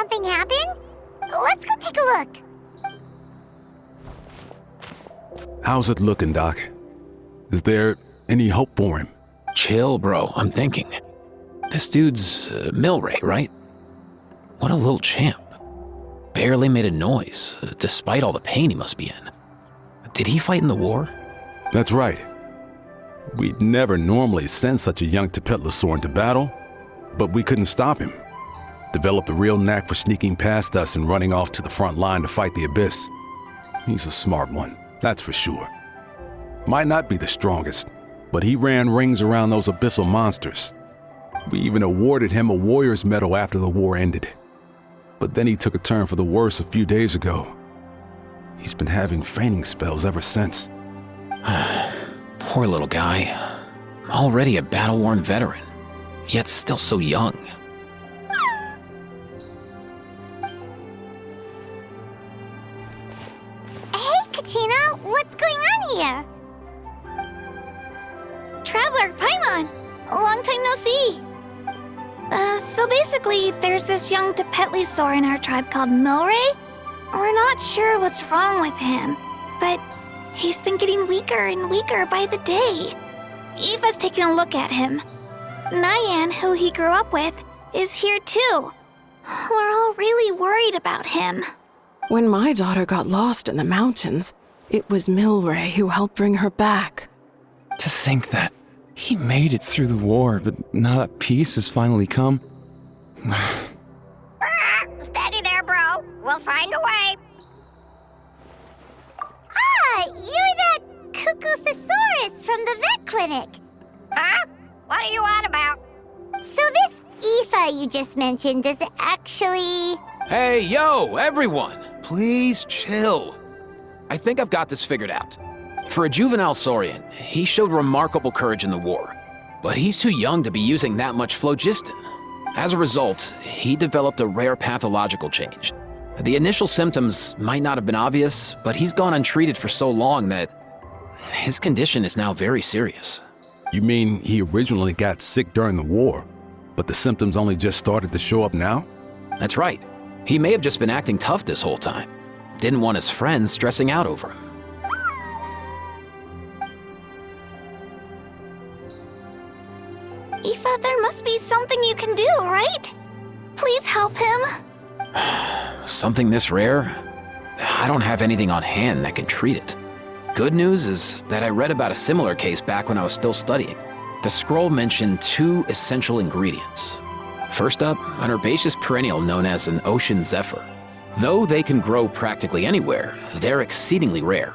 something happen? Let's go take a look. How's it looking, Doc? Is there any hope for him? Chill, bro. I'm thinking. This dude's Milray, right? What a little champ. Barely made a noise, despite all the pain he must be in. Did he fight in the war? That's right. We'd never normally send such a young Tepetlosaur into battle, but we couldn't stop him. Developed a real knack for sneaking past us and running off to the front line to fight the Abyss. He's a smart one, that's for sure. Might not be the strongest, but he ran rings around those abyssal monsters. We even awarded him a Warrior's Medal after the war ended. But then he took a turn for the worse a few days ago. He's been having fainting spells ever since. Poor little guy. Already a battle-worn veteran, yet still so young. Hey, Kachina, what's going on here? Traveler, Paimon, long time no see. So basically, there's this young Tepetlosaur in our tribe called Milray. We're not sure what's wrong with him, but he's been getting weaker and weaker by the day. Aoife's taking a look at him. Nyan, who he grew up with, is here too. We're all really worried about him. When my daughter got lost in the mountains, it was Milray who helped bring her back. To think that he made it through the war, but now that peace has finally come. Steady there, bro. We'll find a way. Ah, you're that Cuckoo-thesaurus from the vet clinic. Huh? What are you on about? So this Aoife you just mentioned is actually... Hey, yo, everyone! Please chill. I think I've got this figured out. For a juvenile saurian, he showed remarkable courage in the war, but he's too young to be using that much phlogiston. As a result, he developed a rare pathological change. The initial symptoms might not have been obvious, but he's gone untreated for so long that his condition is now very serious. You mean he originally got sick during the war, but the symptoms only just started to show up now? That's right. He may have just been acting tough this whole time. Didn't want his friends stressing out over him. Aoife, there must be something you can do, right? Please help him. Something this rare? I don't have anything on hand that can treat it. Good news is that I read about a similar case back when I was still studying. The scroll mentioned 2 essential ingredients. First up, an herbaceous perennial known as an ocean zephyr. Though they can grow practically anywhere, they're exceedingly rare.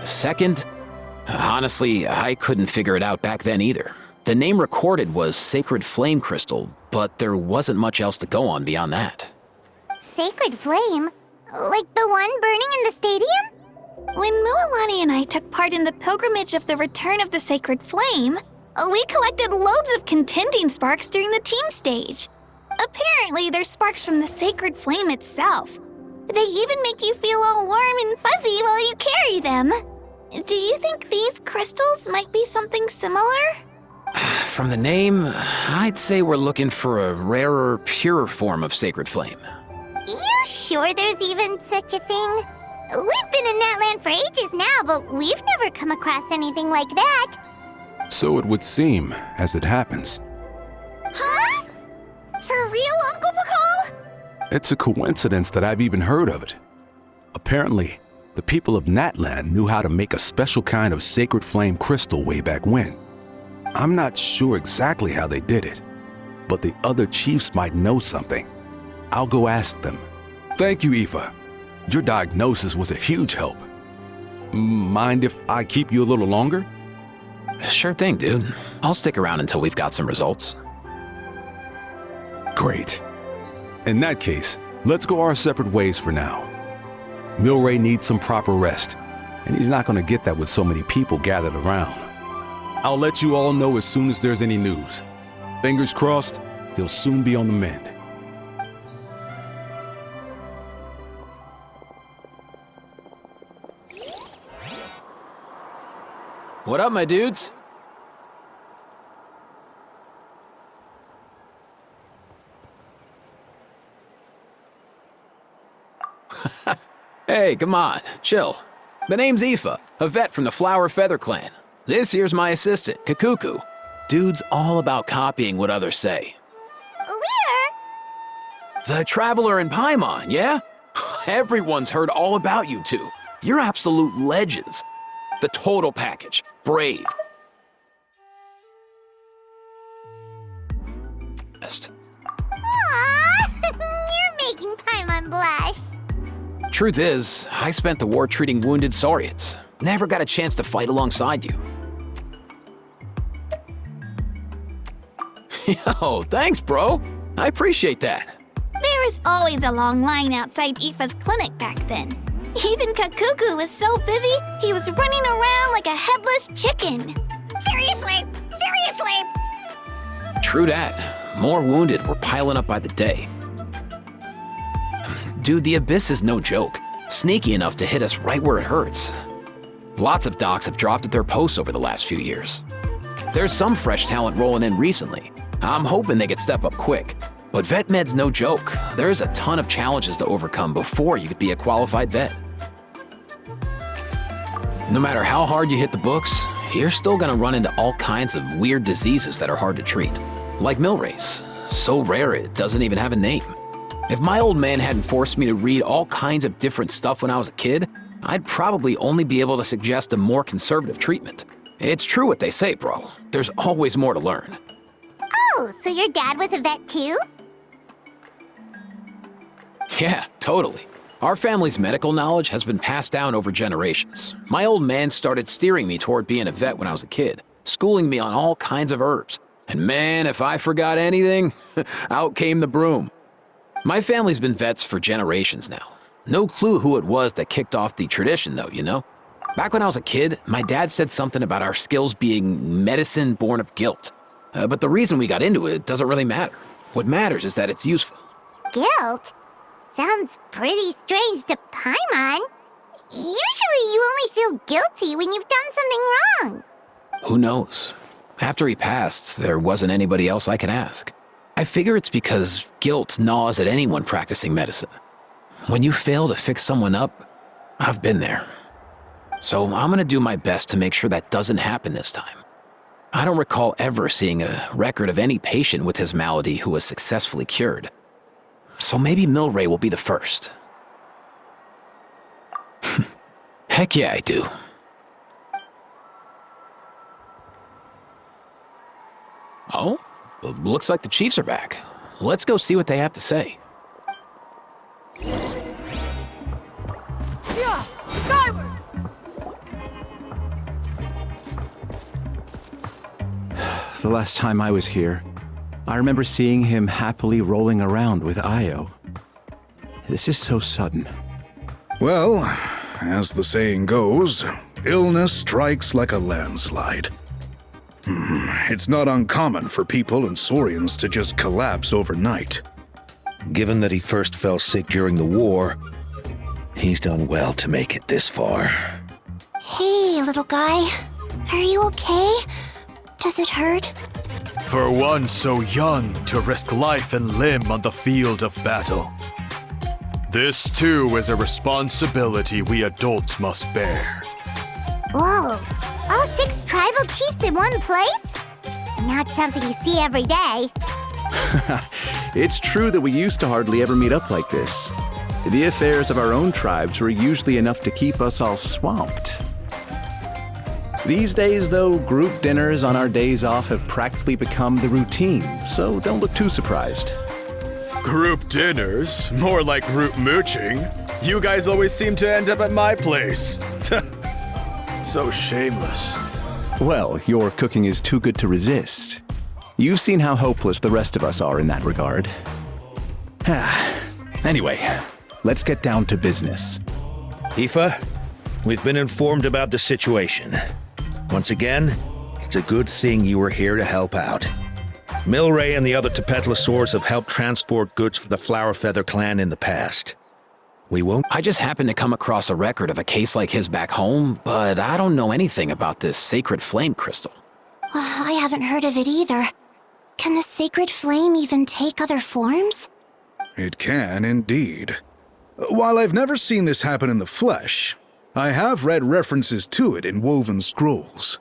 Second, honestly, I couldn't figure it out back then either. The name recorded was Sacred Flame Crystal, but there wasn't much else to go on beyond that. Sacred Flame? Like the one burning in the stadium? When Mualani and I took part in the pilgrimage of the Return of the Sacred Flame, we collected loads of contending sparks during the team stage. Apparently, they're sparks from the Sacred Flame itself. They even make you feel all warm and fuzzy while you carry them. Do you think these crystals might be something similar? From the name, I'd say we're looking for a rarer, purer form of Sacred Flame. You sure there's even such a thing? We've been in Natland for ages now, but we've never come across anything like that. So it would seem, as it happens. Huh? For real, Uncle Pakal? It's a coincidence that I've even heard of it. Apparently, the people of Natland knew how to make a special kind of sacred flame crystal way back when. I'm not sure exactly how they did it, but the other chiefs might know something. I'll go ask them. Thank you, Aoife. Your diagnosis was a huge help. Mind if I keep you a little longer? Sure thing, dude. I'll stick around until we've got some results. Great. In that case, let's go our separate ways for now. Milray needs some proper rest, and he's not going to get that with so many people gathered around. I'll let you all know as soon as there's any news. Fingers crossed, he'll soon be on the mend. What up, my dudes? Hey, come on, chill. The name's Aoife, a vet from the Flower Feather clan. This here's my assistant, Kakuku. Dude's all about copying what others say. Where? The Traveler in Paimon, yeah? Everyone's heard all about you two. You're absolute legends. The total package. Brave. Aww, you're making Paimon blush. Truth is, I spent the war treating wounded saurians. Never got a chance to fight alongside you. Yo, thanks, bro. I appreciate that. There was always a long line outside Aoife's clinic back then. Even Kakuku was so busy, he was running around like a headless chicken. Seriously! True that. More wounded were piling up by the day. Dude, the Abyss is no joke. Sneaky enough to hit us right where it hurts. Lots of docs have dropped at their posts over the last few years. There's some fresh talent rolling in recently. I'm hoping they could step up quick. But vet med's no joke. There's a ton of challenges to overcome before you could be a qualified vet. No matter how hard you hit the books, you're still gonna run into all kinds of weird diseases that are hard to treat. Like Milray's, so rare it doesn't even have a name. If my old man hadn't forced me to read all kinds of different stuff when I was a kid, I'd probably only be able to suggest a more conservative treatment. It's true what they say, bro. There's always more to learn. Oh, so your dad was a vet too? Yeah, totally. Our family's medical knowledge has been passed down over generations. My old man started steering me toward being a vet when I was a kid, schooling me on all kinds of herbs. And man, if I forgot anything, out came the broom. My family's been vets for generations now. No clue who it was that kicked off the tradition though, you know? Back when I was a kid, my dad said something about our skills being medicine born of guilt. But the reason we got into it doesn't really matter. What matters is that it's useful. Guilt? Sounds pretty strange to Paimon. Usually you only feel guilty when you've done something wrong. Who knows? After he passed, there wasn't anybody else I could ask. I figure it's because guilt gnaws at anyone practicing medicine. When you fail to fix someone up, I've been there. So I'm gonna do my best to make sure that doesn't happen this time. I don't recall ever seeing a record of any patient with his malady who was successfully cured. So maybe Milray will be the first. Heck yeah, I do. Oh, looks like the Chiefs are back. Let's go see what they have to say. Yeah, skyward! The last time I was here, I remember seeing him happily rolling around with Io. This is so sudden. Well, as the saying goes, illness strikes like a landslide. It's not uncommon for people and saurians to just collapse overnight. Given that he first fell sick during the war, he's done well to make it this far. Hey, little guy. Are you okay? Does it hurt? For one so young to risk life and limb on the field of battle. This too is a responsibility we adults must bear. Whoa, all 6 tribal chiefs in one place? Not something you see every day. It's true that we used to hardly ever meet up like this. The affairs of our own tribes were usually enough to keep us all swamped. These days, though, group dinners on our days off have practically become the routine, so don't look too surprised. Group dinners? More like group mooching. You guys always seem to end up at my place. So shameless. Well, your cooking is too good to resist. You've seen how hopeless the rest of us are in that regard. Anyway, let's get down to business. Aoife, we've been informed about the situation. Once again, it's a good thing you were here to help out. Milray and the other Tepetlosaurs have helped transport goods for the Flower Feather clan in the past. We won't... I just happened to come across a record of a case like his back home, but I don't know anything about this sacred flame crystal. I haven't heard of it either. Can the sacred flame even take other forms? It can indeed. While I've never seen this happen in the flesh, I have read references to it in woven scrolls.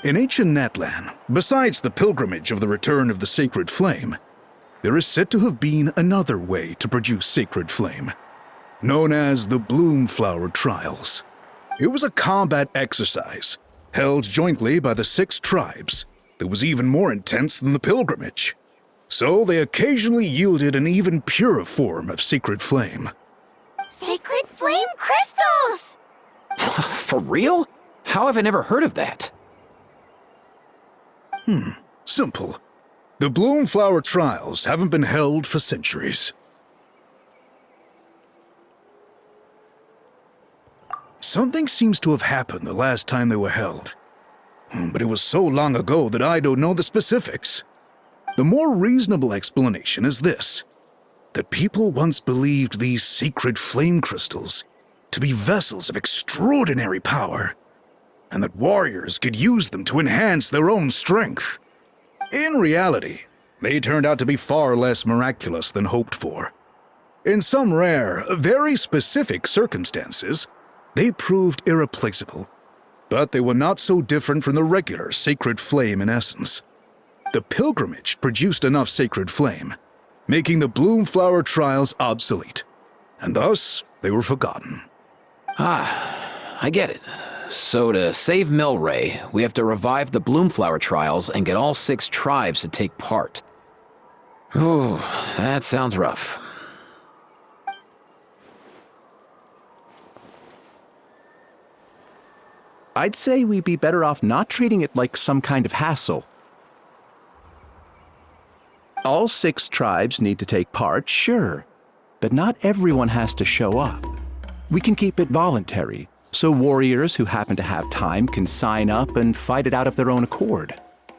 In ancient Natlan, besides the pilgrimage of the return of the sacred flame, there is said to have been another way to produce sacred flame, known as the Bloomflower Trials. It was a combat exercise, held jointly by the 6 tribes, that was even more intense than the pilgrimage. So they occasionally yielded an even purer form of sacred flame. Sacred flame crystals! For real? How have I never heard of that? Simple. The Bloomflower Trials haven't been held for centuries. Something seems to have happened the last time they were held. But it was so long ago that I don't know the specifics. The more reasonable explanation is this: that people once believed these sacred flame crystals to be vessels of extraordinary power, and that warriors could use them to enhance their own strength. In reality, they turned out to be far less miraculous than hoped for. In some rare, very specific circumstances, they proved irreplaceable, but they were not so different from the regular sacred flame in essence. The pilgrimage produced enough sacred flame, making the Bloomflower Trials obsolete, and thus they were forgotten. I get it. So to save Milray, we have to revive the Bloomflower Trials and get all 6 tribes to take part. Ooh, that sounds rough. I'd say we'd be better off not treating it like some kind of hassle. All 6 tribes need to take part, sure, but not everyone has to show up. We can keep it voluntary, so warriors who happen to have time can sign up and fight it out of their own accord.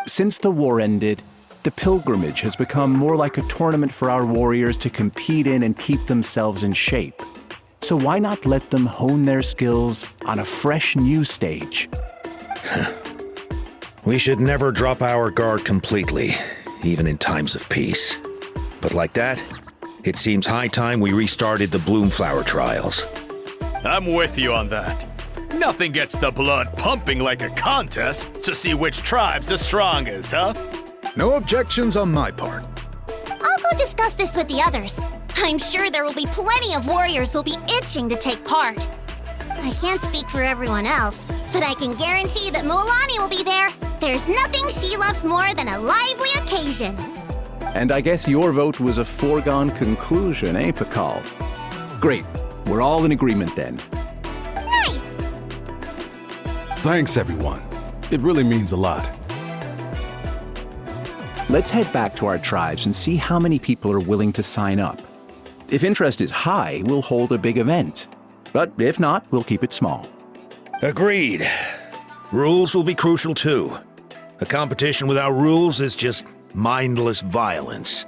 Since the war ended, the pilgrimage has become more like a tournament for our warriors to compete in and keep themselves in shape. So why not let them hone their skills on a fresh new stage? We should never drop our guard completely, even in times of peace. But like that, it seems high time we restarted the Bloomflower Trials. I'm with you on that. Nothing gets the blood pumping like a contest to see which tribe's the strongest, huh? No objections on my part. I'll go discuss this with the others. I'm sure there will be plenty of warriors who'll be itching to take part. I can't speak for everyone else, but I can guarantee that Mualani will be there. There's nothing she loves more than a lively occasion. And I guess your vote was a foregone conclusion, eh, Pakal? Great. We're all in agreement then. Nice! Thanks, everyone. It really means a lot. Let's head back to our tribes and see how many people are willing to sign up. If interest is high, we'll hold a big event. But if not, we'll keep it small. Agreed. Rules will be crucial too. A competition without rules is just mindless violence.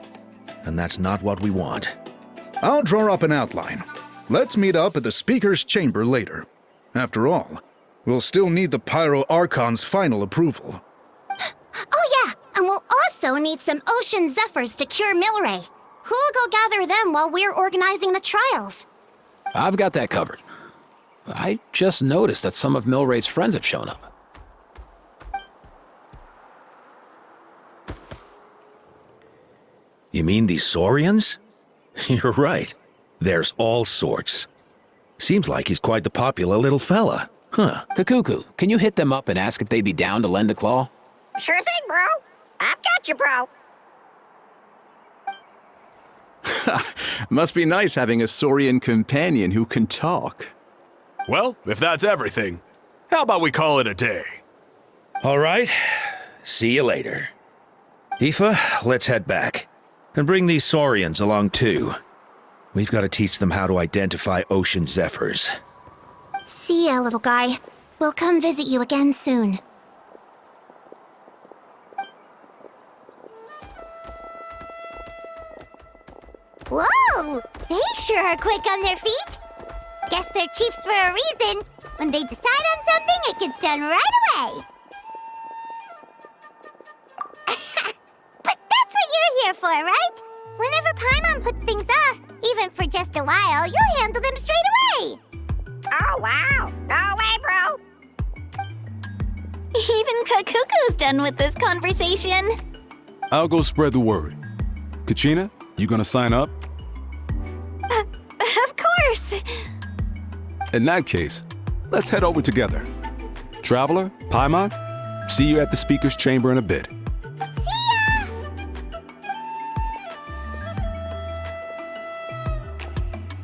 And that's not what we want. I'll draw up an outline. Let's meet up at the Speaker's Chamber later. After all, we'll still need the Pyro Archon's final approval. Oh yeah, and we'll also need some Ocean Zephyrs to cure Milray. Who'll go gather them while we're organizing the trials? I've got that covered. I just noticed that some of Milray's friends have shown up. You mean these saurians? You're right. There's all sorts. Seems like he's quite the popular little fella. Huh. Kakuku, can you hit them up and ask if they'd be down to lend a claw? Sure thing, bro. I've got you, bro. Must be nice having a saurian companion who can talk. Well, if that's everything, how about we call it a day? All right. See you later. Aoife, let's head back. And bring these saurians along too. We've got to teach them how to identify ocean zephyrs. See ya, little guy. We'll come visit you again soon. Whoa! They sure are quick on their feet. Guess they're chiefs for a reason. When they decide on something, it gets done right away. But that's what you're here for, right? Whenever Paimon puts things off, even for just a while, you'll handle them straight away. Oh, wow. No way, bro. Even Kakuku's done with this conversation. I'll go spread the word. Kachina, you gonna sign up? Of course. In that case, let's head over together. Traveler, Paimon, see you at the speaker's chamber in a bit. See ya!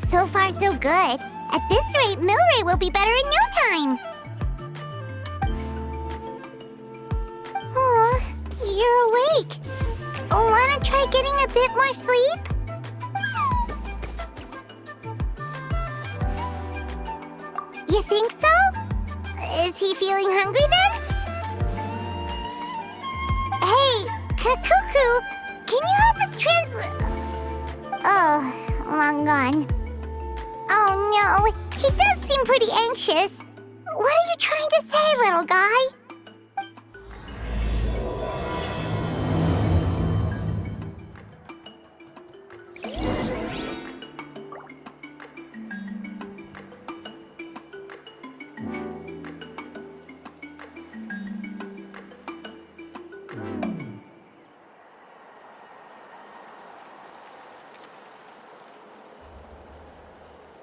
So far, so good. At this rate, Milray will be better in no time. Oh, you're awake. Wanna try getting a bit more sleep? You think so? Is he feeling hungry then? Hey, Kakuku, can you help us translate? Oh, long gone. Oh no, he does seem pretty anxious. What are you trying to say, little guy?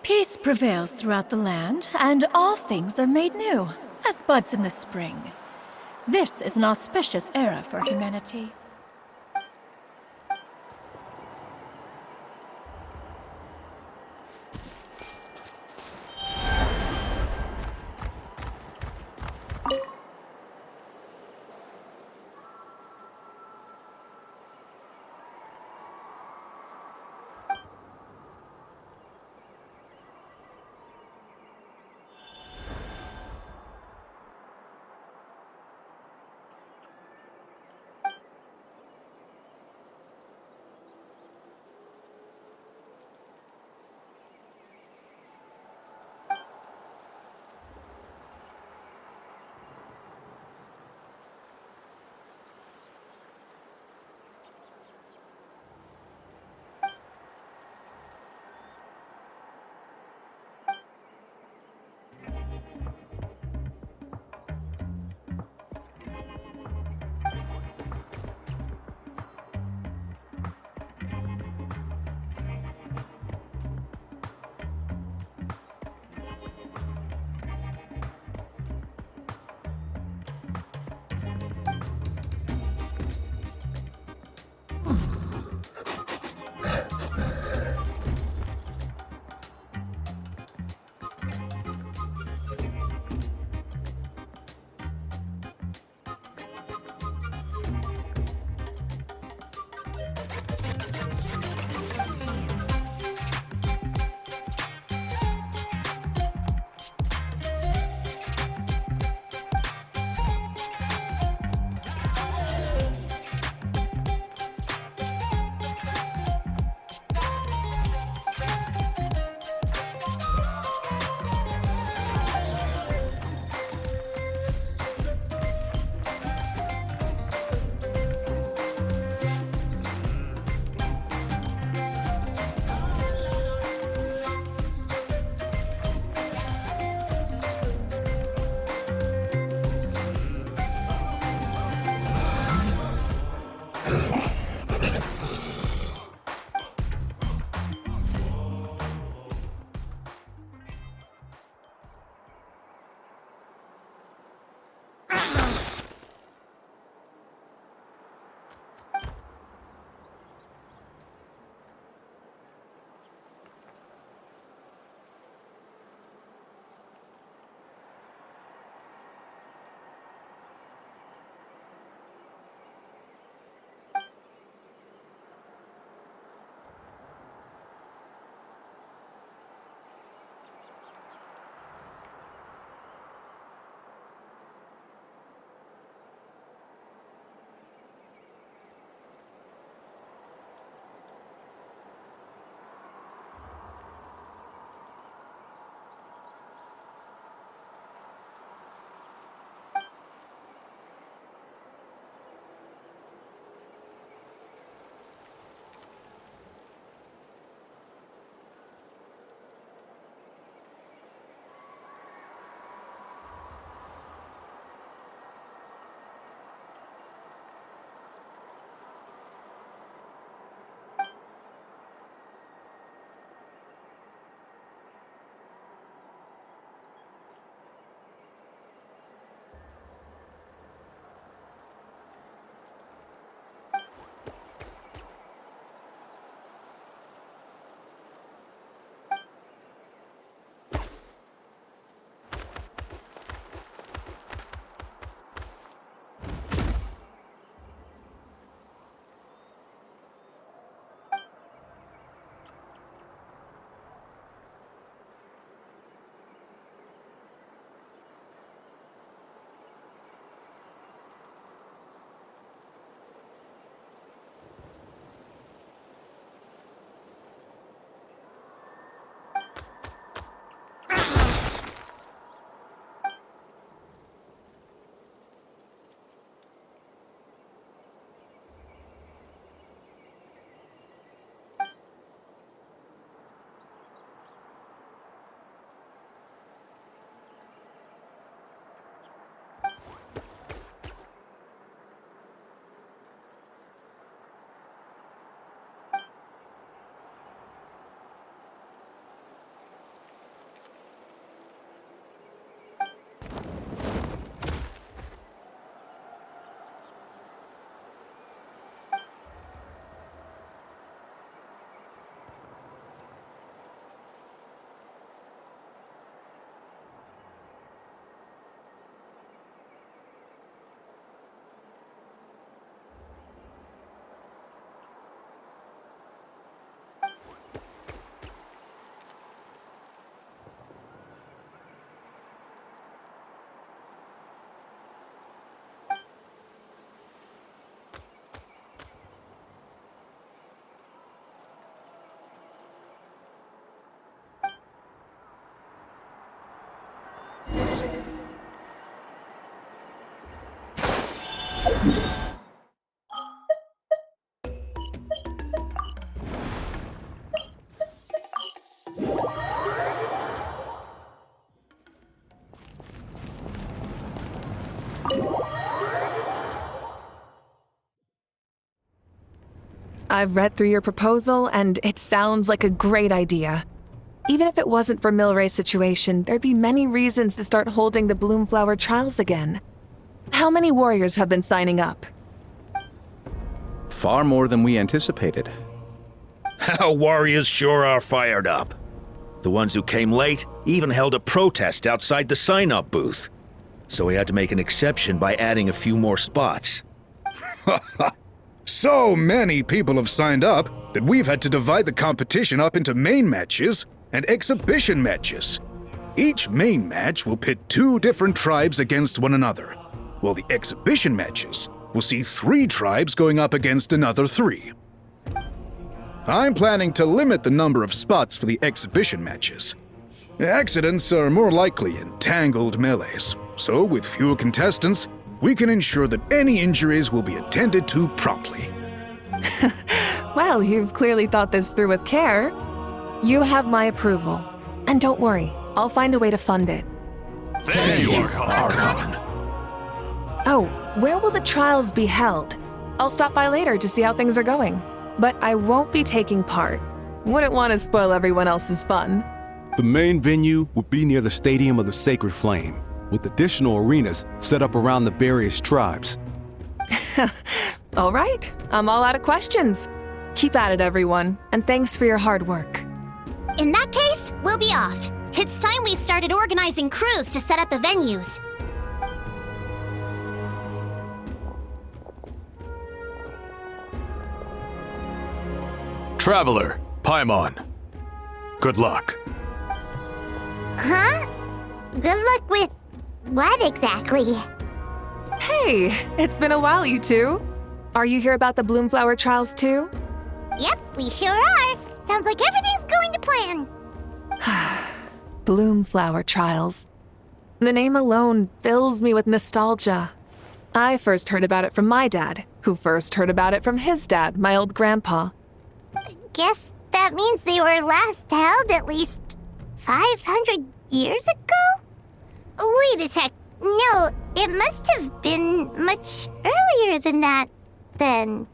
Peace prevails throughout the land, and all things are made new, as buds in the spring. This is an auspicious era for humanity. I've read through your proposal, and it sounds like a great idea. Even if it wasn't for Milray's situation, there'd be many reasons to start holding the Bloomflower trials again. How many warriors have been signing up? Far more than we anticipated. Our warriors sure are fired up. The ones who came late even held a protest outside the sign-up booth. So we had to make an exception by adding a few more spots. So many people have signed up that we've had to divide the competition up into main matches and exhibition matches. Each main match will pit 2 different tribes against one another, while the exhibition matches will see 3 tribes going up against another 3. I'm planning to limit the number of spots for the exhibition matches. Accidents are more likely in tangled melees, so with fewer contestants, we can ensure that any injuries will be attended to promptly. Well, you've clearly thought this through with care. You have my approval. And don't worry, I'll find a way to fund it. Thank you, Archon. Oh, where will the trials be held? I'll stop by later to see how things are going. But I won't be taking part. Wouldn't want to spoil everyone else's fun. The main venue would be near the Stadium of the Sacred Flame, with additional arenas set up around the various tribes. All right, I'm all out of questions. Keep at it, everyone, and thanks for your hard work. In that case, we'll be off. It's time we started organizing crews to set up the venues. Traveler, Paimon. Good luck. Huh? Good luck with what exactly? Hey, it's been a while, you two. Are you here about the Bloomflower trials too? Yep, we sure are. Sounds like everything's going to plan. Bloomflower trials. The name alone fills me with nostalgia. I first heard about it from my dad, who first heard about it from his dad, my old grandpa. Guess that means they were last held at least 500 years ago? Wait a sec. No, it must have been much earlier than that, then.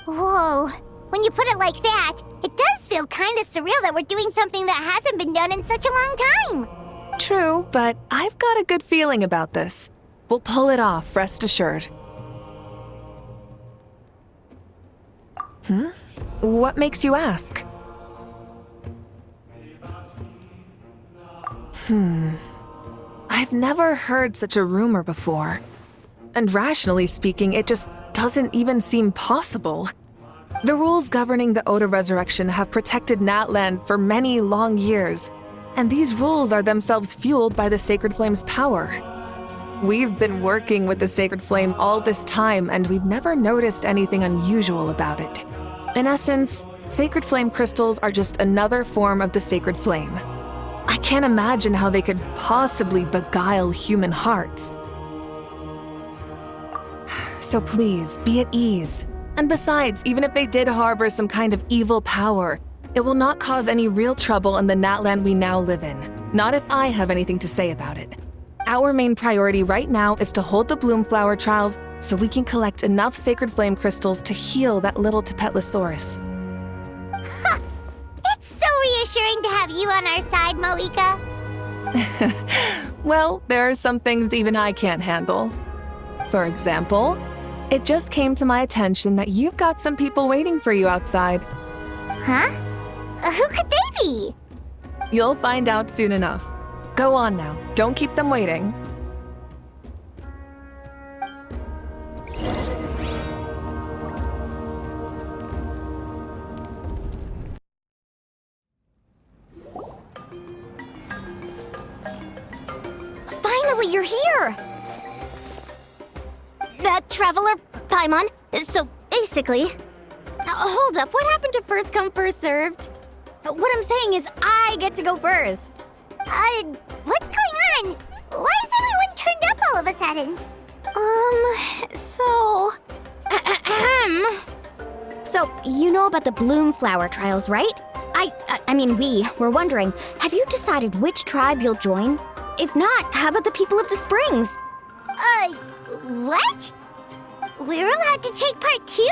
Whoa. When you put it like that, it does feel kind of surreal that we're doing something that hasn't been done in such a long time. True, but I've got a good feeling about this. We'll pull it off, rest assured. What makes you ask? I've never heard such a rumor before. And rationally speaking, it just doesn't even seem possible. The rules governing the Oda resurrection have protected Natland for many long years, and these rules are themselves fueled by the Sacred Flame's power. We've been working with the Sacred Flame all this time, and we've never noticed anything unusual about it. In essence, Sacred Flame crystals are just another form of the Sacred Flame. I can't imagine how they could possibly beguile human hearts. So please, be at ease. And besides, even if they did harbor some kind of evil power, it will not cause any real trouble in the Natland we now live in. Not if I have anything to say about it. Our main priority right now is to hold the Bloomflower trials so we can collect enough Sacred Flame crystals to heal that little Tepetlosaurus. It's so reassuring to have you on our side, Moika. Well, there are some things even I can't handle. For example, it just came to my attention that you've got some people waiting for you outside. Huh? Who could they be? You'll find out soon enough. Go on now, don't keep them waiting. Finally, you're here! That Traveler, Paimon, so basically... hold up, what happened to first come, first served? What I'm saying is I get to go first. What's going on? Why is know about the Bloom Flower trials, right? I mean, we were wondering, have you decided which tribe you'll join? If not, how about the people of the Springs? What? We're allowed to take part too?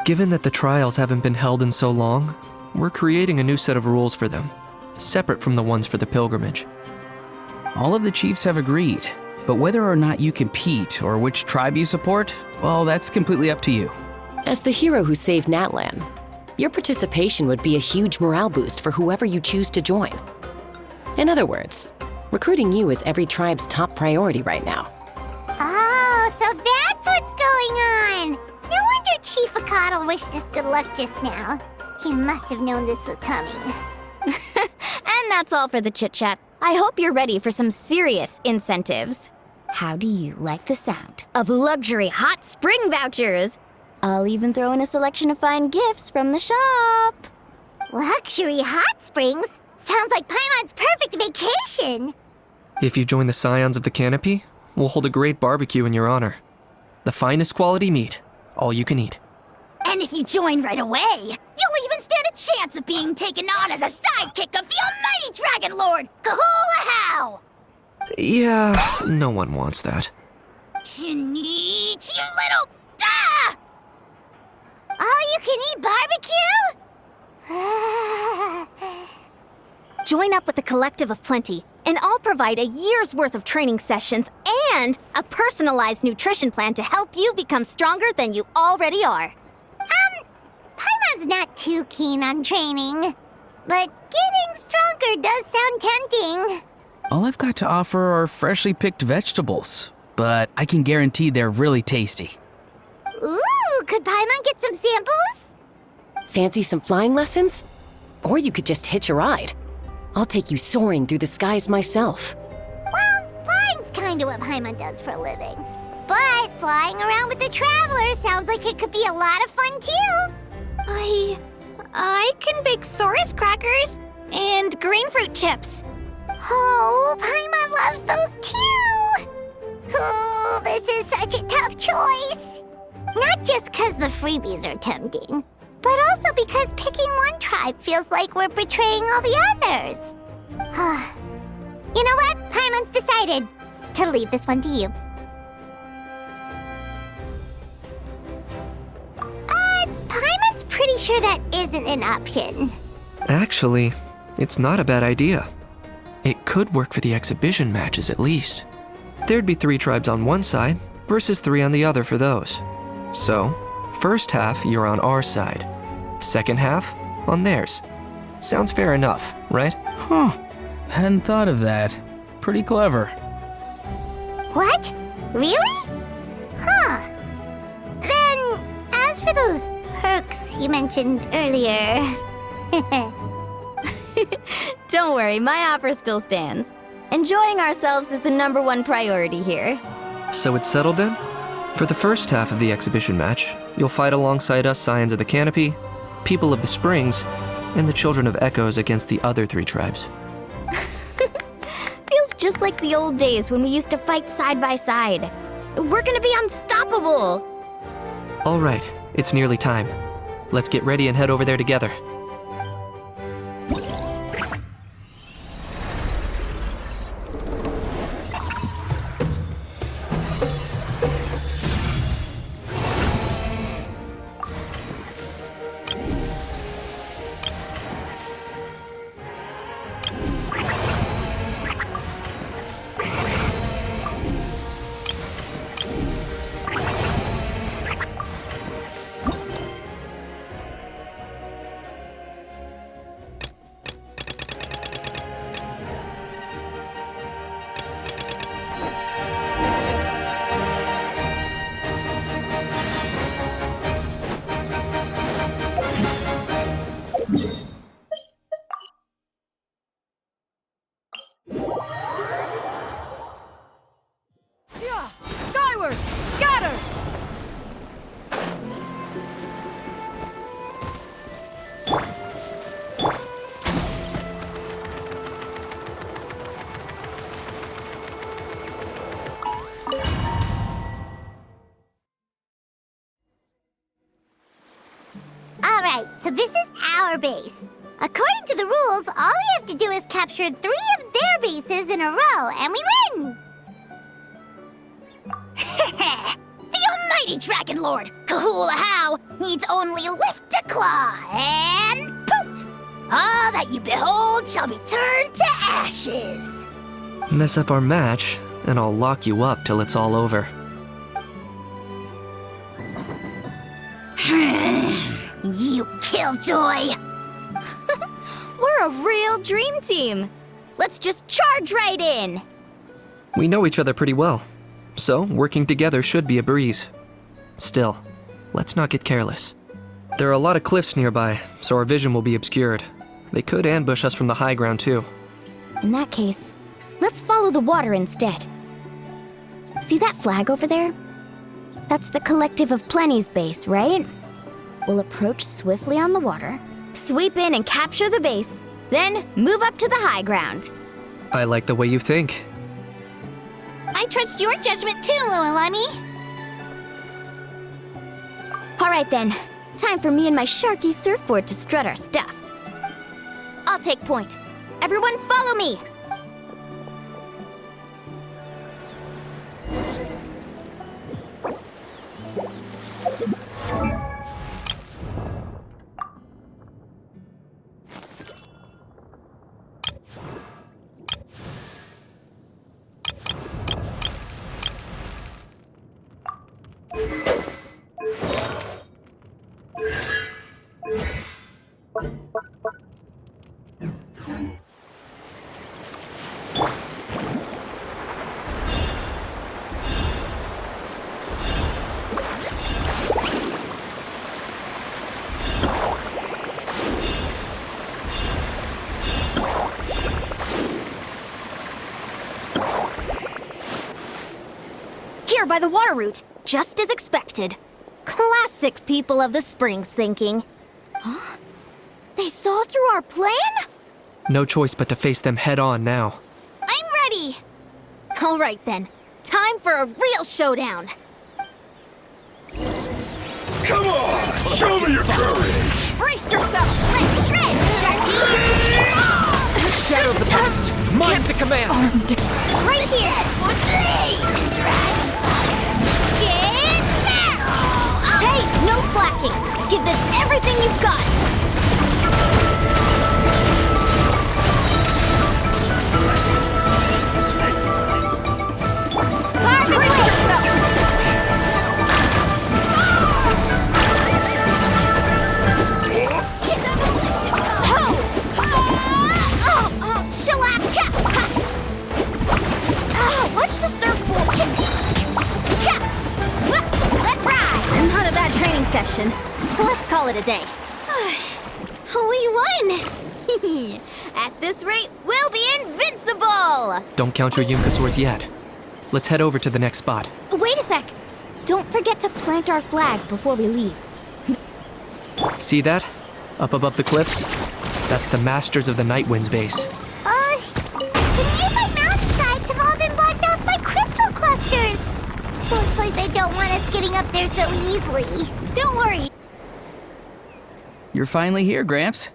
Given that the trials haven't been held in so long, we're creating a new set of rules for them, separate from the ones for the pilgrimage. All of the chiefs have agreed, but whether or not you compete or which tribe you support, well, that's completely up to you. As the hero who saved Natlan, your participation would be a huge morale boost for whoever you choose to join. In other words, recruiting you is every tribe's top priority right now. Oh, so that's what's going on! No wonder Chief Akatl wished us good luck just now. He must have known this was coming. And that's all for the chit-chat. I hope you're ready for some serious incentives. How do you like the sound of luxury hot spring vouchers? I'll even throw in a selection of fine gifts from the shop. Luxury hot springs? Sounds like Paimon's perfect vacation. If you join the Scions of the Canopy, we'll hold a great barbecue in your honor. The finest quality meat, all you can eat. And if you join right away, you'll even stand a chance of being taken on as a sidekick of the almighty Dragon Lord, Kahula-How! Yeah, no one wants that. Shaniche, you little... Ah! All-you-can-eat barbecue? Join up with the Collective of Plenty, and I'll provide a year's worth of training sessions and a personalized nutrition plan to help you become stronger than you already are. Paimon's not too keen on training, but getting stronger does sound tempting. All I've got to offer are freshly picked vegetables, but I can guarantee they're really tasty. Ooh, could Paimon get some samples? Fancy some flying lessons? Or you could just hitch a ride. I'll take you soaring through the skies myself. Well, flying's kinda what Paimon does for a living. But flying around with the Traveler sounds like it could be a lot of fun too. I can bake Saurus crackers and green fruit chips. Oh, Paimon loves those too! Oh, this is such a tough choice. Not just because the freebies are tempting, but also because picking one tribe feels like we're betraying all the others. You know what? Paimon's decided to leave this one to you. Paimon's pretty sure that isn't an option. Actually, it's not a bad idea. It could work for the exhibition matches at least. There'd be 3 tribes on one side versus 3 on the other for those. So, first half you're on our side, second half on theirs. Sounds fair enough, right? Huh. Hadn't thought of that. Pretty clever. What? Really? Huh. Then, as for those perks you mentioned earlier... Don't worry, my offer still stands. Enjoying ourselves is the #1 priority here. So it's settled then? For the first half of the exhibition match, you'll fight alongside us Scions of the Canopy, People of the Springs, and the Children of Echoes against the other 3 tribes. Feels just like the old days when we used to fight side by side. We're gonna be unstoppable! All right, it's nearly time. Let's get ready and head over there together. so this is our base. According to the rules, all we have to do is capture 3 of their bases in a row, and we win! The almighty Dragon Lord, Kahula-How, needs only lift a claw, and poof! All that you behold shall be turned to ashes. Mess up our match, and I'll lock you up till it's all over. You killjoy! We're a real dream team. Let's just charge right in. We know each other pretty well, so working together should be a breeze. Still, let's not get careless. There are a lot of cliffs nearby, so our vision will be obscured. They could ambush us from the high ground too. In that case, let's follow the water instead. See that flag over there? That's the Collective of Plenty's base, right? We'll approach swiftly on the water, sweep in and capture the base, then move up to the high ground. I like the way you think. I trust your judgment too, Mualani. All right then, time for me and my Sharky surfboard to strut our stuff. I'll take point. Everyone follow me! Here by the water route, just as expected. Classic people of the Springs thinking. Huh? They saw through our plan? No choice but to face them head on now. I'm ready! All right then, time for a real showdown. Come on! Show me your courage! Brace yourself! Let's shred! Shadow of the Beast! Mine to command! Right here! Get now! Hey, no flacking! Give this everything you've got! Brace yourself! Watch the surfboard! Let's ride! Not a bad training session. Let's call it a day. We won! At this rate, we'll be invincible! Don't count your Yunkasaurs yet. Let's head over to the next spot. Wait a sec. Don't forget to plant our flag before we leave. See that? Up above the cliffs? That's the Masters of the Night Wind's base. The nearby mountainsides have all been blocked off by crystal clusters. Looks like they don't want us getting up there so easily. Don't worry. You're finally here, Gramps.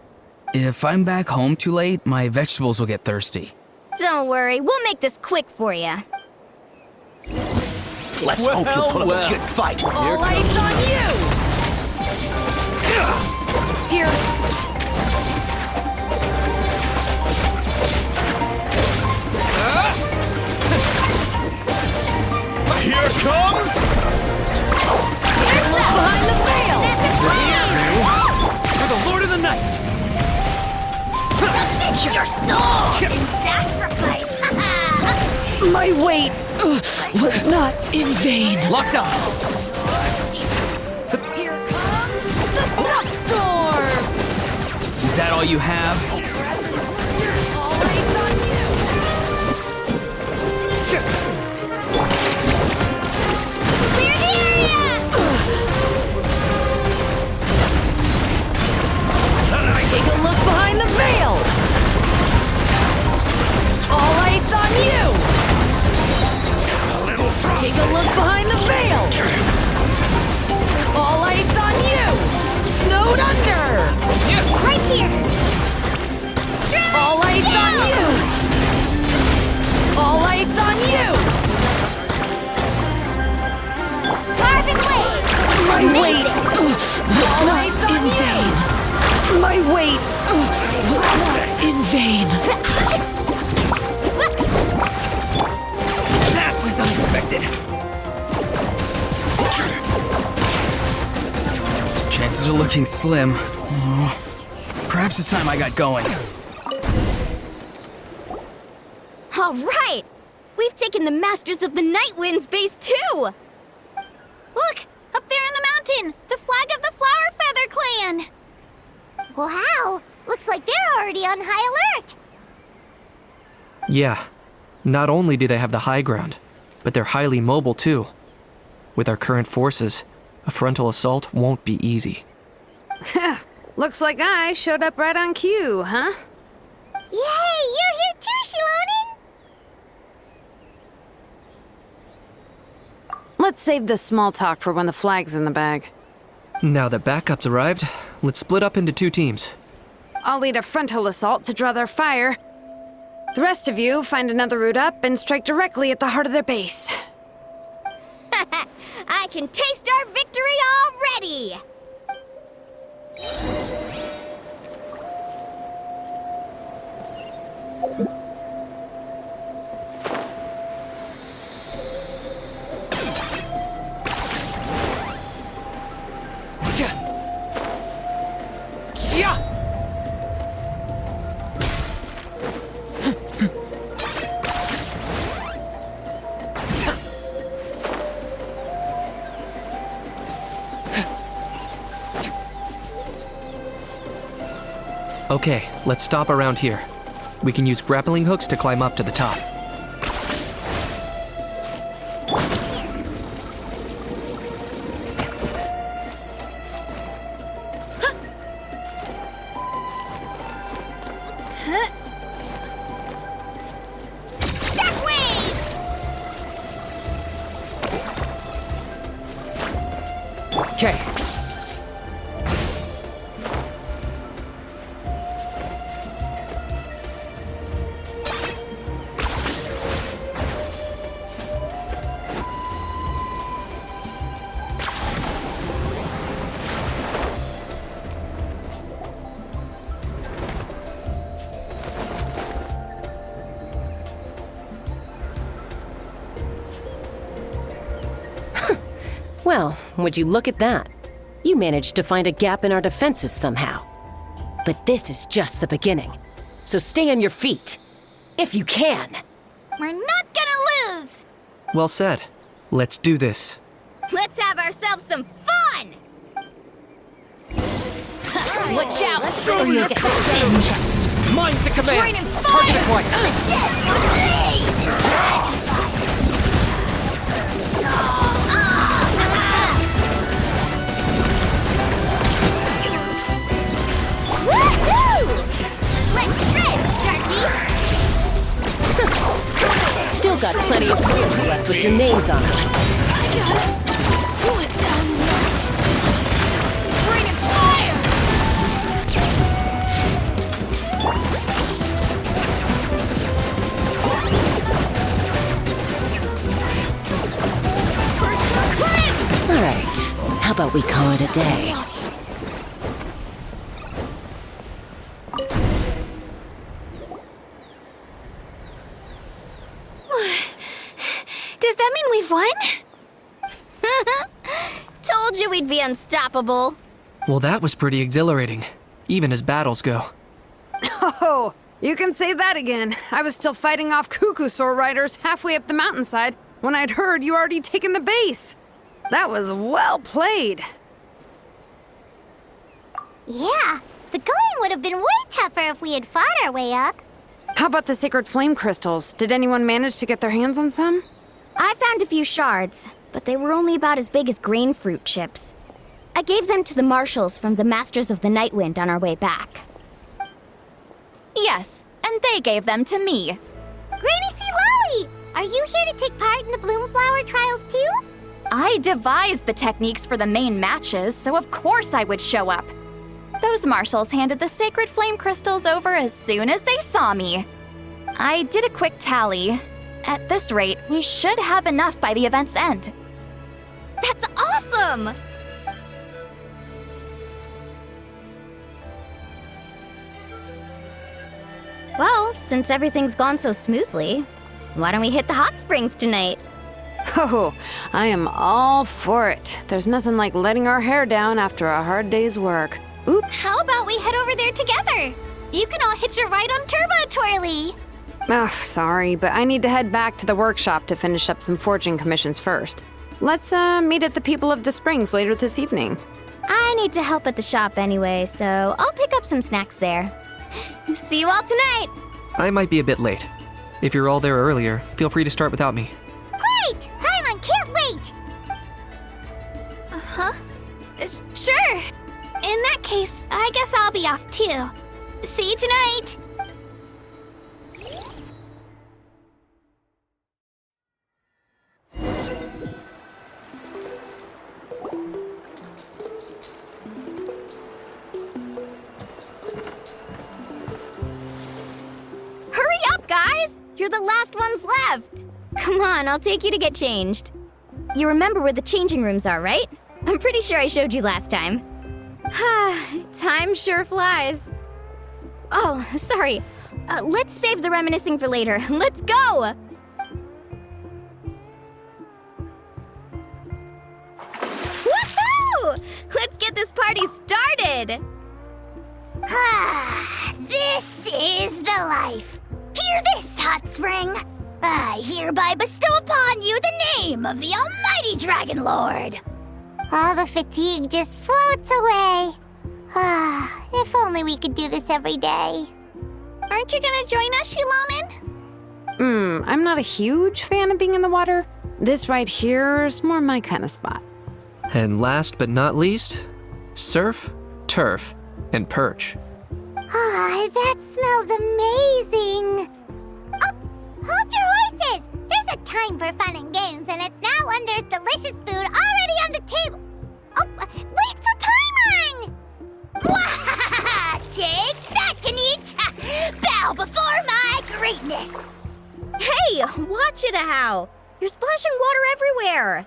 If I'm back home too late, my vegetables will get thirsty. Don't worry, we'll make this quick for you. Let's hope you put up a good fight. All eyes on you! Here. Here comes... Take a look behind the veil! For the Lord of the Night! Submit your soul in sacrifice! My weight was not in vain. Locked up! Here comes the dust storm! Is that all you have? All eyes on you! Clear the area! Take a look behind the veil! All eyes on you! A little frost. Take a look behind the veil! All eyes on you! Snowed under! was not in vain. My wait was not in vain. That was unexpected. Chances are looking slim. Perhaps it's time I got going. All right! We've taken the Masters of the Night Wind's base too! Look! Up there in the mountain! The flag of the Flower Feather Clan! Wow! Looks like they're already on high alert! Yeah. Not only do they have the high ground, but they're highly mobile too. With our current forces, a frontal assault won't be easy. Looks like I showed up right on cue, huh? Yay! You're here too, Shilonin! Let's save this small talk for when the flag's in the bag. Now that backup's arrived, let's split up into 2 teams. I'll lead a frontal assault to draw their fire. The rest of you find another route up and strike directly at the heart of their base. I can taste our victory already! Okay, let's stop around here. We can use grappling hooks to climb up to the top. Okay. Well, would you look at that? You managed to find a gap in our defenses somehow. But this is just the beginning. So stay on your feet. If you can. We're not gonna lose! Well said. Let's do this. Let's have ourselves some fun! Watch out! Or you get singed! Mine to command! Target acquired! Let's shred, Sharky! Still got plenty of fields left with your names on them. I got it! Pull it down! Bring it fire! Alright, how about we call it a day? Does that mean we've won? Told you we'd be unstoppable. Well, that was pretty exhilarating, even as battles go. Oh, you can say that again. I was still fighting off Cuckoosaur riders halfway up the mountainside when I'd heard you already taken the base. That was well played. Yeah, the going would have been way tougher if we had fought our way up. How about the sacred flame crystals? Did anyone manage to get their hands on some? I found a few shards, but they were only about as big as grain fruit chips. I gave them to the marshals from the Masters of the Night Wind on our way back. Yes, and they gave them to me. Granny C. Lolly! Are you here to take part in the Bloomflower trials too? I devised the techniques for the main matches, so of course I would show up. Those marshals handed the sacred flame crystals over as soon as they saw me. I did a quick tally. At this rate, we should have enough by the event's end. That's awesome! Well, since everything's gone so smoothly, why don't we hit the hot springs tonight? Oh, I am all for it. There's nothing like letting our hair down after a hard day's work. Oop. How about we head over there together? You can all hitch a ride on Turbo Twirly. Oh, sorry, but I need to head back to the workshop to finish up some forging commissions first. Let's meet at the People of the Springs later this evening. I need to help at the shop anyway, so I'll pick up some snacks there. See you all tonight! I might be a bit late. If you're all there earlier, feel free to start without me. Great! Paimon can't wait! Huh? Sure. In that case, I guess I'll be off too. See you tonight! Hurry up, guys! You're the last ones left! Come on, I'll take you to get changed. You remember where the changing rooms are, right? I'm pretty sure I showed you last time. Time sure flies. Oh, sorry. Let's save the reminiscing for later. Let's go! Woohoo! Let's get this party started! This is the life. Hear this, Hot Spring. I hereby bestow upon you the name of the Almighty Dragon Lord. All the fatigue just floats away. If only we could do this every day. Aren't you gonna join us, Shilonen? I'm not a huge fan of being in the water. This right here is more my kind of spot. And last but not least, surf, turf, and perch. That smells amazing. Oh, hold your horses. There's a time for fun and games, and it's now when there's delicious food already on the table. Oh, wait for Paimon! Take that, Kanich! Bow before my greatness! Hey, watch it, how! You're splashing water everywhere!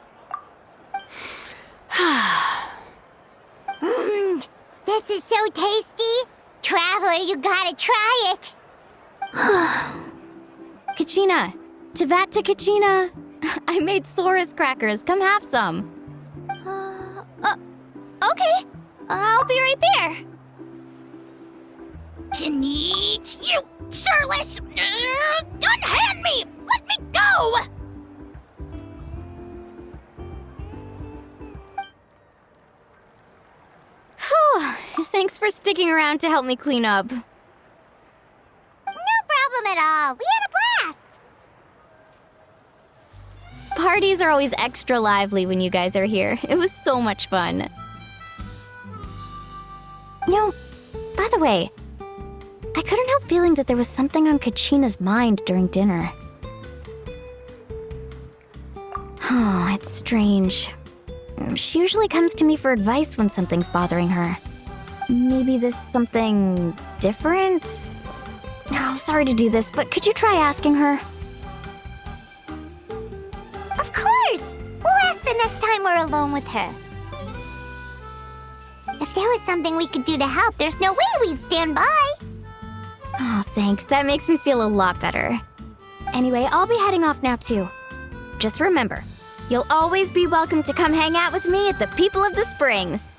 This is so tasty! Traveler, you gotta try it! Kachina! Tevat to Kachina! I made Saurus crackers, come have some! Okay, I'll be right there! Kanich, you shirtless! Unhand me! Let me go! Whew, thanks for sticking around to help me clean up. No problem at all. We had a blast! Parties are always extra lively when you guys are here. It was so much fun. You know, by the way, I couldn't help feeling that there was something on Kachina's mind during dinner. Oh, it's strange. She usually comes to me for advice when something's bothering her. Maybe this something different? No, sorry to do this, but could you try asking her? Of course! We'll ask the next time we're alone with her. If there was something we could do to help, there's no way we'd stand by. Oh, thanks. That makes me feel a lot better. Anyway, I'll be heading off now, too. Just remember, you'll always be welcome to come hang out with me at the People of the Springs.